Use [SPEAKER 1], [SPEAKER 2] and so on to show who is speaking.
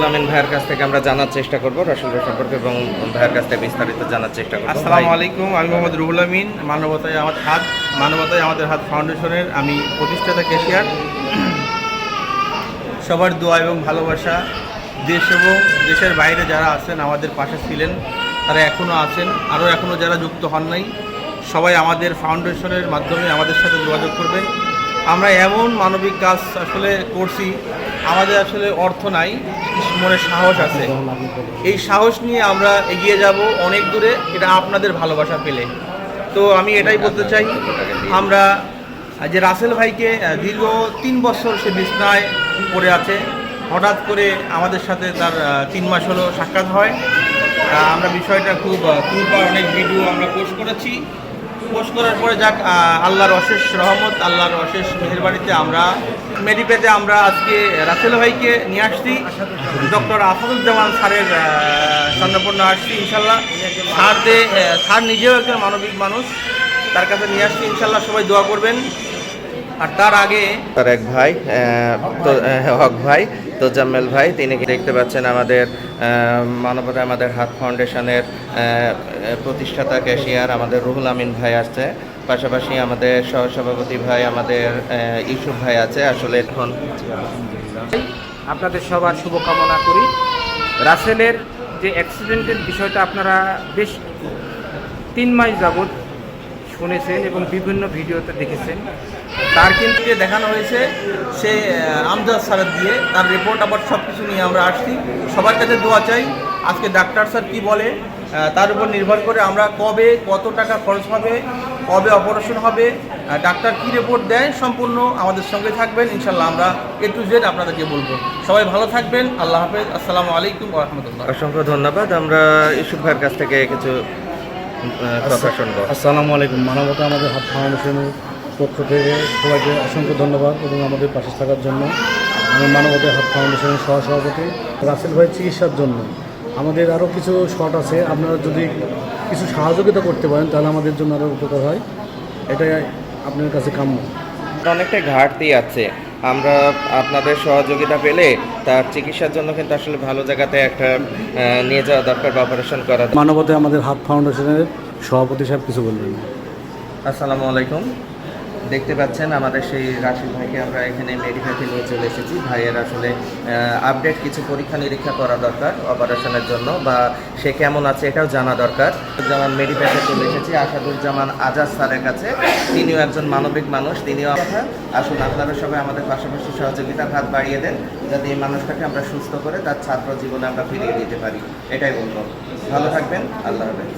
[SPEAKER 1] রুহুল আমিন ভাইয়ের কাছ থেকে আমরা জানার চেষ্টা করব রাসেল ভাই সম্পর্কে এবং ভাইয়ের কাছ থেকে বিস্তারিত জানার চেষ্টা করব।
[SPEAKER 2] আসসালামু আলাইকুম, আমি মোহাম্মদ রুহুল আমিন, মানবতায় আমাদের হাত ফাউন্ডেশনের আমি প্রতিষ্ঠাতা ক্যাশিয়ার। সবার দোয়া এবং ভালোবাসা, দেশ এবং দেশের বাইরে যারা আছেন আমাদের পাশে ছিলেন, তারা এখনও আছেন, আরও এখনও যারা যুক্ত হন নাই, সবাই আমাদের ফাউন্ডেশনের মাধ্যমে আমাদের সাথে যোগাযোগ করবেন। আমরা এমন মানবিক কাজ আসলে করছি, আমাদের আসলে অর্থ নাই, মনে সাহস আছে। এই সাহস নিয়ে আমরা এগিয়ে যাব অনেক দূরে, এটা আপনাদের ভালোবাসা পেলে। তো আমি এটাই বলতে চাই, আমরা যে রাসেল ভাইকে দীর্ঘ 3 বছর সে বিছনায় পড়ে আছে, হঠাৎ করে আমাদের সাথে তার 3 মাস হলো সাক্ষাৎ হয়। আমরা বিষয়টা খুব অনেক ভিডিও আমরা পোস্ট করেছি। পোস্ট করার পরে যাক আল্লাহর অশেষ রহমত, আল্লাহর অশেষ মেহেরবানিতে আমরা মেডিপেতে আমরা আজকে রাসেল ভাইকে নিয়ে আসছি। ডক্টর আসাদুজ্জামান স্যারের স্বর্ণপন্ন আসছি ইনশাল্লাহ। স্যার নিজেও একজন মানবিক মানুষ, তার কাছে নিয়ে আসছি ইনশাল্লাহ। সবাই দোয়া করবেন। আর তার আগে
[SPEAKER 1] তার এক ভাই হক ভাই তোজাম্মেল ভাই, তিনি দেখতে পাচ্ছেন আমাদের মানবতায় আমাদের হাত ফাউন্ডেশনের প্রতিষ্ঠাতা ক্যাশিয়ার আমাদের রুহুল আমিন ভাই আসছে, পাশাপাশি আমাদের সহসভাপতি ভাই আমাদের ইউসুফ ভাই আছে। আসলে এখন
[SPEAKER 3] আপনাদের সবার শুভকামনা করি। রাসেলের যে অ্যাক্সিডেন্টের বিষয়টা আপনারা বেশ 3 মাস যাবৎ শুনেছেন এবং বিভিন্ন ভিডিওতে দেখেছেন।
[SPEAKER 2] তার কিন্তু যে দেখানো হয়েছে সে আমজাদ স্যারের দিয়ে, তার রিপোর্ট আবার সব কিছু নিয়ে আমরা আসছি। সবার কাছে দোয়া চাই। আজকে ডাক্তার স্যার কী বলে তার উপর নির্ভর করে আমরা কবে কত টাকা খরচ হবে, কবে অপারেশন হবে, ডাক্তার কী রিপোর্ট দেয়, সম্পূর্ণ আমাদের সঙ্গে থাকবেন ইনশাল্লাহ। আমরা A to Z আপনাদেরকে বলবো। সবাই ভালো থাকবেন। আল্লাহ হাফেজ। আসসালামু আলাইকুম ওয়া রাহমাতুল্লাহ।
[SPEAKER 1] অসংখ্য ধন্যবাদ। আমরা ইউসুফ ভাইয়ের কাছ থেকে কিছু কথা শুনবো।
[SPEAKER 4] আসসালামু আলাইকুম। মানবতা আমাদের হাত ফাউন্ডেশনের পক্ষ থেকে সবাইকে অসংখ্য ধন্যবাদ এবং আমাদের পাশে থাকার জন্য। আমি মানবতার হাত ফাউন্ডেশনের সহসভাপতি। রাসেল ভাই চিকিৎসার জন্য আমাদের আরও কিছু শর্ট আছে, আপনারা যদি কিছু সহযোগিতা করতে পারেন তাহলে আমাদের জন্য আরও উপকার হয়, এটাই আপনার কাছে কাম্য।
[SPEAKER 1] অনেকটা ঘাটতি আছে, আমরা আপনাদের সহযোগিতা পেলে তার চিকিৎসার জন্য কিন্তু আসলে ভালো জায়গাতে একটা নিয়ে যাওয়া দরকার বা অপারেশন করা।
[SPEAKER 4] মানবতায় আমাদের হাত ফাউন্ডেশনের সভাপতি সাহেব কিছু বলবেন।
[SPEAKER 1] আসসালামু আলাইকুম। দেখতে পাচ্ছেন আমাদের সেই রাশিদ ভাইকে আমরা এখানে মেডিকেলে নিয়ে চলে এসেছি। ভাইয়ের আসলে আপডেট কিছু পরীক্ষা নিরীক্ষা করা দরকার অপারেশনের জন্য, বা সে কেমন আছে এটাও জানা দরকার। যেমন মেডিকেলে চলে এসেছি আসাদুজ্জামান আজাদ স্যারের কাছে। তিনিও একজন মানবিক মানুষ, তিনিও আসুন আপনারা সবাই আমাদের পাশাপাশি সহযোগিতার হাত বাড়িয়ে দেন, যাতে এই মানুষটাকে আমরা সুস্থ করে তার ছাত্র জীবনে আমরা ফিরিয়ে দিতে পারি। এটাই বলবো। ভালো থাকবেন। আল্লাহ হাফেজ।